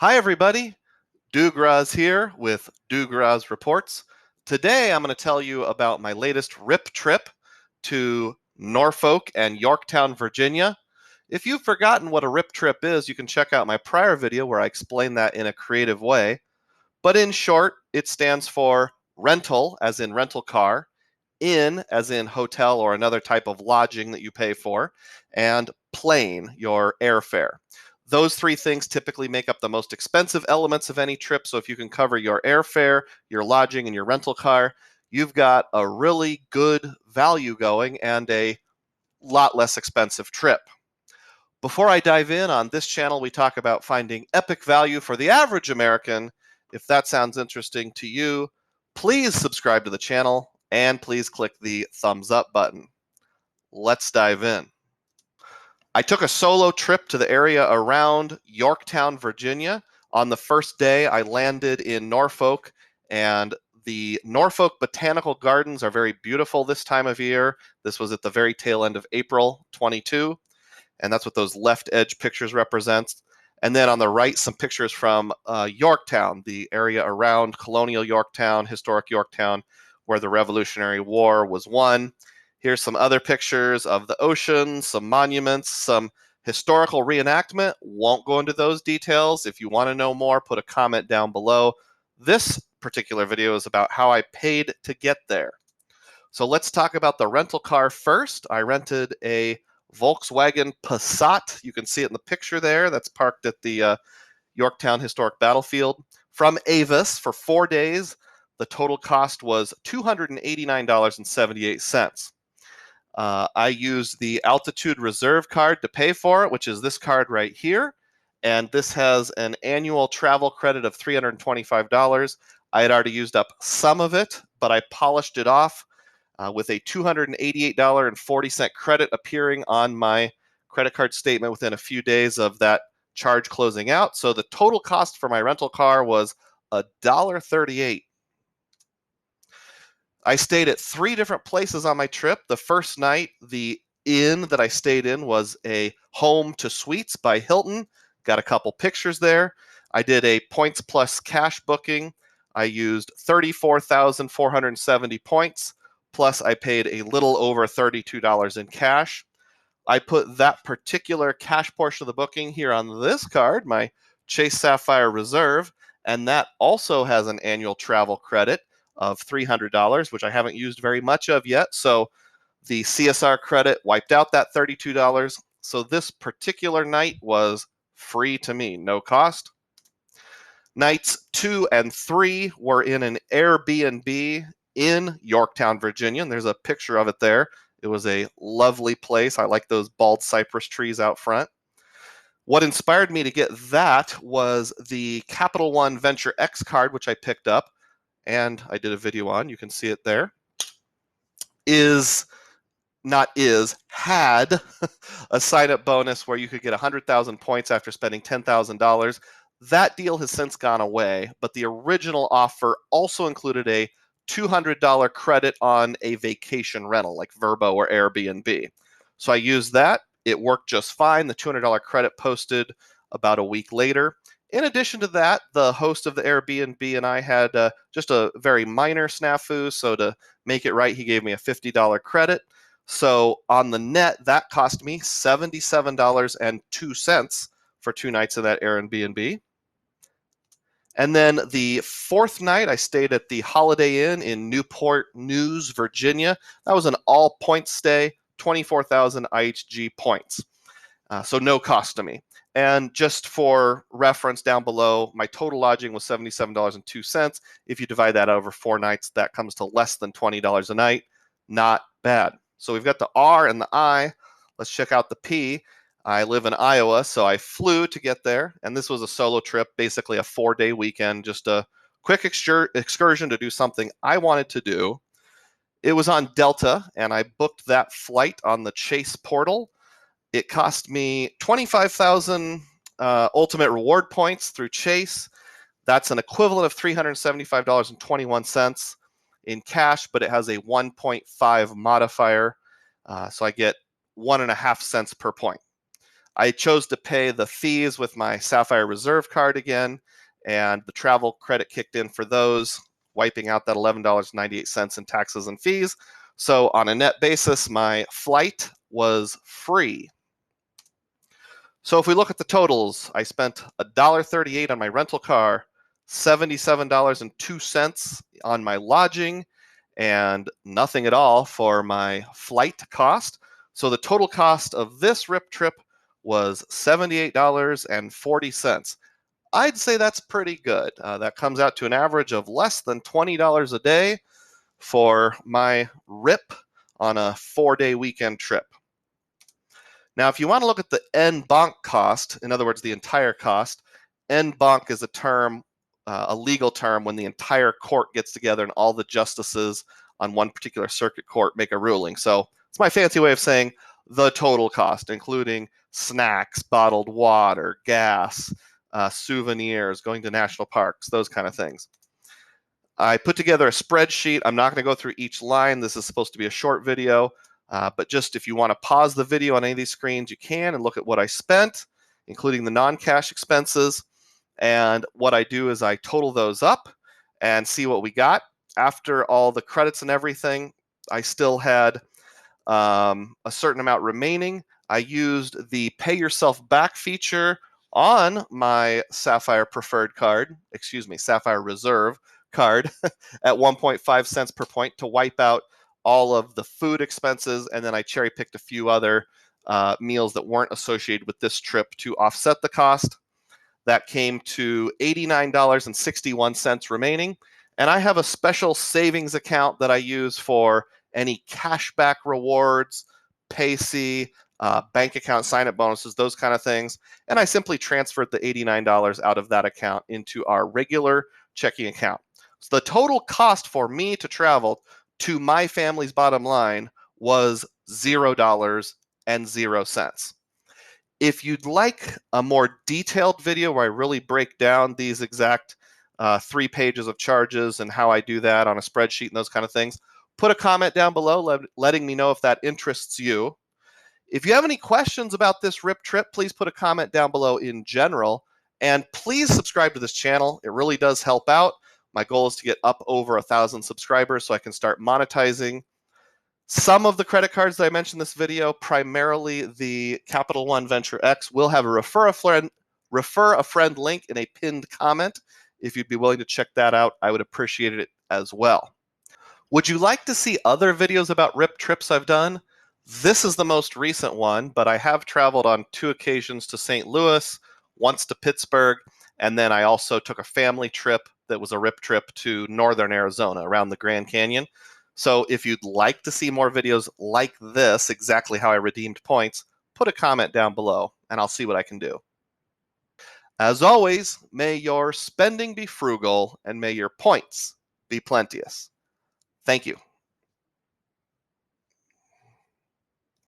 Hi everybody, Dugraz here with Dugraz Reports. Today I'm going to tell you about my latest RIP trip to Norfolk and Yorktown, Virginia. If you've forgotten what a RIP trip is, you can check out my prior video where I explain that in a creative way. But in short, it stands for rental, as in rental car, inn, as in hotel or another type of lodging that you pay for, and plane, your airfare. Those three things typically make up the most expensive elements of any trip. So if you can cover your airfare, your lodging, and your rental car, you've got a really good value going and a lot less expensive trip. Before I dive in, on this channel, we talk about finding epic value for the average American. If that sounds interesting to you, please subscribe to the channel and please click the thumbs up button. Let's dive in. I took a solo trip to the area around Yorktown, Virginia. On the first day, I landed in Norfolk, and the Norfolk Botanical Gardens are very beautiful this time of year. This was at the very tail end of April 22, and that's what those left edge pictures represent. And then on the right, some pictures from Yorktown, the area around colonial Yorktown, historic Yorktown, where the Revolutionary War was won. Here's some other pictures of the ocean, some monuments, some historical reenactment. Won't go into those details. If you want to know more, put a comment down below. This particular video is about how I paid to get there. So let's talk about the rental car first. I rented a Volkswagen Passat. You can see it in the picture there. That's parked at the Yorktown Historic Battlefield. From Avis for 4 days. The total cost was $289.78. I used the Altitude Reserve card to pay for it, which is this card right here. And this has an annual travel credit of $325. I had already used up some of it, but I polished it off with a $288.40 credit appearing on my credit card statement within a few days of that charge closing out. So the total cost for my rental car was $1.38. I stayed at 3 different places on my trip. The first night, the inn that I stayed in was a Home to Suites by Hilton. Got a couple pictures there. I did a points plus cash booking. I used 34,470 points, plus I paid a little over $32 in cash. I put that particular cash portion of the booking here on this card, my Chase Sapphire Reserve, and that also has an annual travel credit of $300, which I haven't used very much of yet. So the CSR credit wiped out that $32. So this particular night was free to me, no cost. Nights 2 and 3 were in an Airbnb in Yorktown, Virginia, and there's a picture of it there. It was a lovely place. I like those bald cypress trees out front. What inspired me to get that was the CapitalOne Venture X card, which I picked up, and I did a video on. You can see it there. Had a sign-up bonus where you could get 100,000 points after spending $10,000. That deal has since gone away, but the original offer also included a $200 credit on a vacation rental like Vrbo or Airbnb. So I used that. It worked just fine. The $200 credit posted about a week later. In addition to that, the host of the Airbnb and I had just a very minor snafu. So to make it right, he gave me a $50 credit. So on the net, that cost me $77.02 for 2 nights in that Airbnb. And then the 4th night, I stayed at the Holiday Inn in Newport News, Virginia. That was an all-point stay, 24,000 IHG points. So no cost to me. And just for reference down below, my total lodging was $77.02. If you divide that over 4 nights, that comes to less than $20 a night. Not bad. So we've got the R and the I. Let's check out the P. I live in Iowa, so I flew to get there. And this was a solo trip, basically a 4-day weekend, just a quick excursion to do something I wanted to do. It was on Delta, and I booked that flight on the Chase portal. It cost me 25,000 ultimate reward points through Chase. That's an equivalent of $375.21 in cash, but it has a 1.5 modifier. So I get 1.5 cents per point. I chose to pay the fees with my Sapphire Reserve card again, and the travel credit kicked in for those, wiping out that $11.98 in taxes and fees. So on a net basis, my flight was free. So if we look at the totals, I spent $1.38 on my rental car, $77.02 on my lodging, and nothing at all for my flight cost. So the total cost of this RIP trip was $78.40. I'd say that's pretty good. That comes out to an average of less than $20 a day for my RIP on a 4-day weekend trip. Now, if you want to look at the en banc cost, in other words, the entire cost, en banc is a term, a legal term when the entire court gets together and all the justices on one particular circuit court make a ruling. So it's my fancy way of saying the total cost, including snacks, bottled water, gas, souvenirs, going to national parks, those kind of things. I put together a spreadsheet. I'm not going to go through each line. This is supposed to be a short video. But just if you want to pause the video on any of these screens, you can, and look at what I spent, including the non-cash expenses. And what I do is I total those up and see what we got. After all the credits and everything, I still had a certain amount remaining. I used the pay yourself back feature on my Sapphire Preferred card, Sapphire Reserve card at 1.5 cents per point to wipe out all of the food expenses, and then I cherry picked a few other meals that weren't associated with this trip to offset the cost. That came to $89.61 remaining, and I have a special savings account that I use for any cashback rewards, Payc, bank account sign-up bonuses, those kind of things, and I simply transferred the $89 out of that account into our regular checking account. So the total cost for me to travel to my family's bottom line was $0.00. If you'd like a more detailed video where I really break down these exact 3 pages of charges and how I do that on a spreadsheet and those kind of things, put a comment down below letting me know if that interests you. If you have any questions about this RIP trip, please put a comment down below in general. And please subscribe to this channel. It really does help out. My goal is to get up over 1,000 subscribers so I can start monetizing some of the credit cards that I mentioned in this video, primarily the CapitalOne Venture X, will have a refer a friend link in a pinned comment. If you'd be willing to check that out, I would appreciate it as well. Would you like to see other videos about RIP trips I've done? This is the most recent one, but I have traveled on 2 occasions to St. Louis, once to Pittsburgh, and then I also took a family trip that was a RIP trip to northern Arizona around the Grand Canyon. So if you'd like to see more videos like this, exactly how I redeemed points, put a comment down below and I'll see what I can do. As always, may your spending be frugal and may your points be plenteous. Thank you.